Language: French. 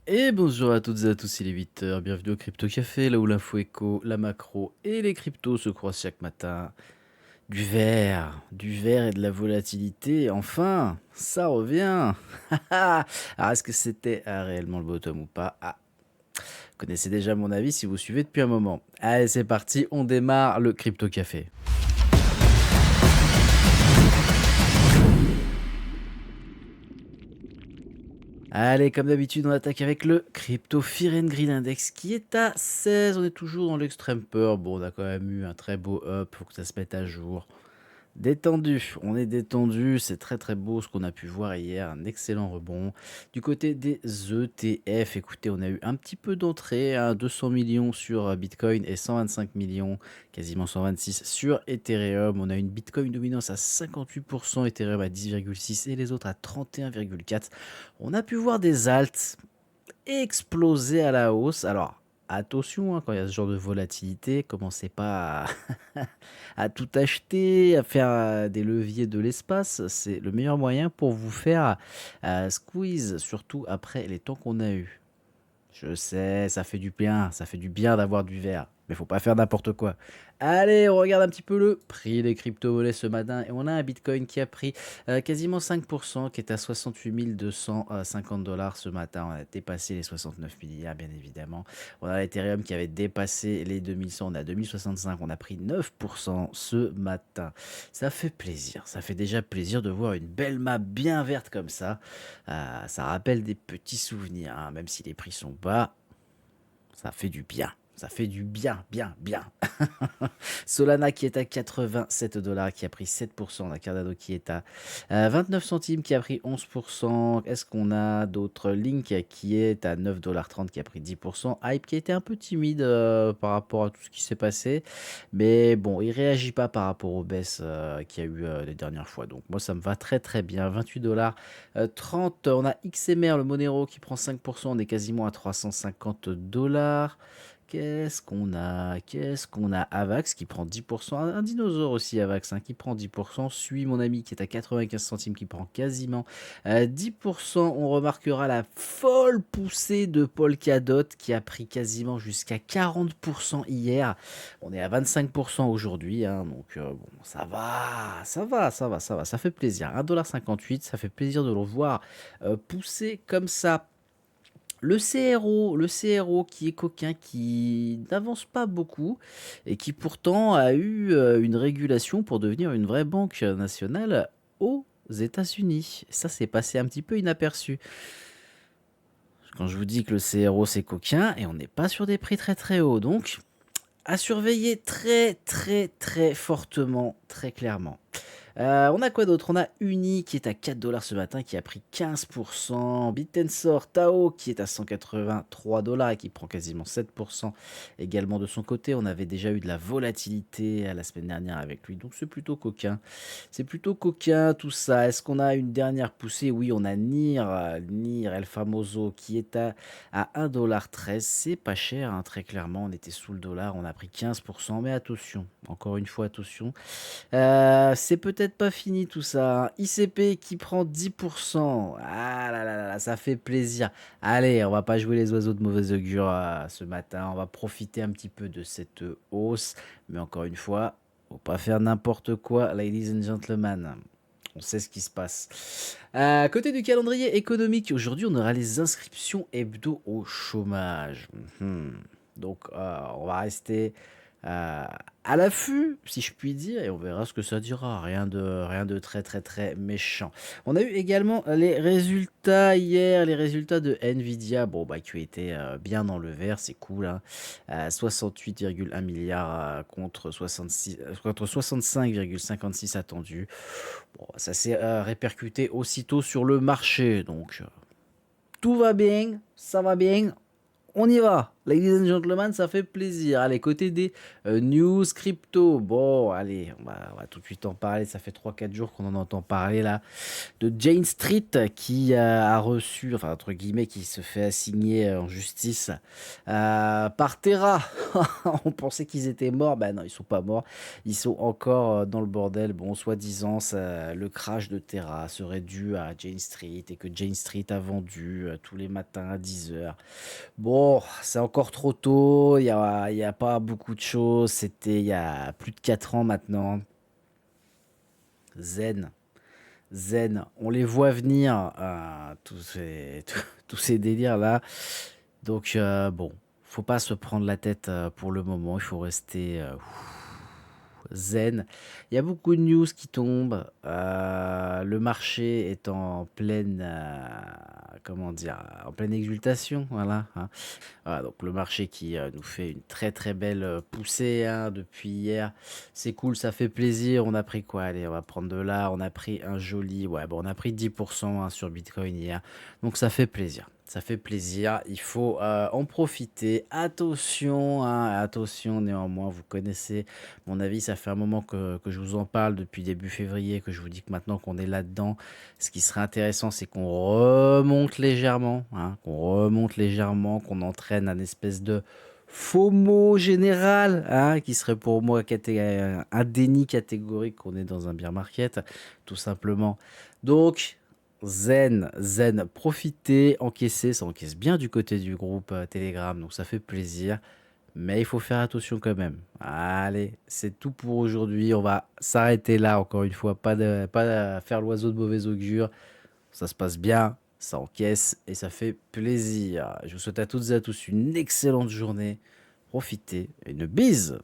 Et bonjour à toutes et à tous, il est 8 h, bienvenue au Crypto Café, là où l'info éco, la macro et les cryptos se croisent chaque matin. Du vert et de la volatilité, enfin, ça revient. Alors est-ce que c'était réellement le bottom ou pas? Vous connaissez déjà mon avis si vous suivez depuis un moment. Allez, c'est parti, on démarre le Crypto Café. Allez, comme d'habitude, on attaque avec le Crypto Fear and Greed Index qui est à 16. On est toujours dans l'extrême peur. Bon, on a quand même eu un très beau up, faut que ça se mette à jour. Détendu, on est détendu, c'est très très beau ce qu'on a pu voir hier, un excellent rebond. Du côté des ETF, écoutez, on a eu un petit peu d'entrée, 200 millions sur Bitcoin et 125 millions, quasiment 126 sur Ethereum. On a une Bitcoin dominance à 58%, Ethereum à 10,6% et les autres à 31,4%. On a pu voir des alts exploser à la hausse. Alors, attention, quand il y a ce genre de volatilité, commencez pas à tout acheter, à faire des leviers de l'espace. C'est le meilleur moyen pour vous faire squeeze, surtout après les temps qu'on a eu. Je sais, ça fait du bien d'avoir du vert, mais faut pas faire n'importe quoi. Allez, on regarde un petit peu le prix des crypto-monnaies ce matin et on a un Bitcoin qui a pris quasiment 5%, qui est à 68 250 dollars ce matin. On a dépassé les 69 milliards, bien évidemment. On a l'Ethereum qui avait dépassé les 2100, on a 2065, on a pris 9% ce matin. Ça fait plaisir, ça fait déjà plaisir de voir une belle map bien verte comme ça. Ça rappelle des petits souvenirs, hein, même si les prix sont bas, ça fait du bien. Ça fait du bien, bien, bien. Solana qui est à 87 dollars, qui a pris 7%. On a Cardano qui est à 29 centimes, qui a pris 11%. Est-ce qu'on a d'autres? Link qui est à 9,30 $, qui a pris 10%. Hype qui était un peu timide par rapport à tout ce qui s'est passé. Mais bon, il réagit pas par rapport aux baisses qu'il y a eu les dernières fois. Donc moi, ça me va très très bien. 28 dollars 30. On a XMR, le Monero qui prend 5%. On est quasiment à 350 dollars. Qu'est-ce qu'on a? Qu'est-ce qu'on a? Avax qui prend 10%. Un dinosaure aussi, Avax, hein, qui prend 10%. Suit mon ami qui est à 95 centimes, qui prend quasiment 10%. On remarquera la folle poussée de Polkadot qui a pris quasiment jusqu'à 40% hier. On est à 25% aujourd'hui, hein, donc bon, ça va, ça va, ça va, ça va. Ça fait plaisir. 1,58 $, ça fait plaisir de le voir pousser comme ça. Le CRO qui est coquin, qui n'avance pas beaucoup et qui pourtant a eu une régulation pour devenir une vraie banque nationale aux États-Unis. Ça s'est passé un petit peu inaperçu. Quand je vous dis que le CRO c'est coquin et on n'est pas sur des prix très très hauts, donc à surveiller très très très fortement, très clairement. On a quoi d'autre? On a Uni qui est à 4 dollars ce matin, qui a pris 15%. Bitensor Tao qui est à 183 dollars et qui prend quasiment 7% également de son côté. On avait déjà eu de la volatilité la semaine dernière avec lui, donc c'est plutôt coquin. C'est plutôt coquin tout ça. Est-ce qu'on a une dernière poussée? Oui, on a Nir El Famoso qui est à 1,13 $. C'est pas cher, hein, très clairement. On était sous le dollar, on a pris 15%, mais attention, encore une fois, attention. C'est peut-être pas fini tout ça, hein. ICP qui prend 10%. Ah là là là là, ça fait plaisir. Allez, on va pas jouer les oiseaux de mauvais augure ce matin. On va profiter un petit peu de cette hausse. Mais encore une fois, faut pas faire n'importe quoi, ladies and gentlemen. On sait ce qui se passe. Côté du calendrier économique, aujourd'hui, on aura les inscriptions hebdo au chômage. Donc, on va rester euh, à l'affût, si je puis dire, et on verra ce que ça dira. Rien de très très très méchant. On a eu également les résultats hier, les résultats de Nvidia, bon bah qui ont été bien dans le vert, c'est cool, hein. 68,1 milliards contre 65,56 attendus. Bon, ça s'est répercuté aussitôt sur le marché, donc tout va bien, ça va bien, on y va. Ladies and gentlemen, ça fait plaisir. Allez, côté des news crypto, bon, allez, on va tout de suite en parler. Ça fait 3 4 jours qu'on en entend parler là de Jane Street qui a reçu, enfin entre guillemets, qui se fait assigner en justice par Terra. On pensait qu'ils étaient morts, ben non, ils sont pas morts, ils sont encore dans le bordel. Bon, soi-disant, le crash de Terra serait dû à Jane Street et que Jane Street a vendu tous les matins à 10 heures. Bon, c'est encore trop tôt, il y a pas beaucoup de choses, c'était il y a plus de 4 ans maintenant. Zen. Zen, on les voit venir, tous ces, tous ces délires-là. Donc, bon, faut pas se prendre la tête pour le moment. Il faut rester zen. Il y a beaucoup de news qui tombent. Le marché est en pleine, comment dire, en pleine exultation. Voilà, hein. Voilà, donc le marché qui nous fait une très très belle poussée hein, depuis hier. C'est cool, ça fait plaisir. On a pris quoi? Allez, on va prendre de là. On a pris un joli. Ouais, bon, on a pris 10% hein, sur Bitcoin hier. Donc ça fait plaisir. Ça fait plaisir. Il faut en profiter. Attention, hein, attention néanmoins. Vous connaissez mon avis. Ça fait un moment que je vous en parle depuis début février. Que je vous dis que maintenant qu'on est là-dedans, ce qui serait intéressant, c'est qu'on remonte légèrement, hein, qu'on entraîne un espèce de FOMO général, hein, qui serait pour moi un déni catégorique qu'on est dans un bear market, tout simplement. Donc, zen, profitez, encaissez, ça encaisse bien du côté du groupe Telegram, donc ça fait plaisir. Mais il faut faire attention quand même. Allez, c'est tout pour aujourd'hui. On va s'arrêter là, encore une fois. Pas faire l'oiseau de mauvais augure. Ça se passe bien, ça encaisse et ça fait plaisir. Je vous souhaite à toutes et à tous une excellente journée. Profitez et une bise!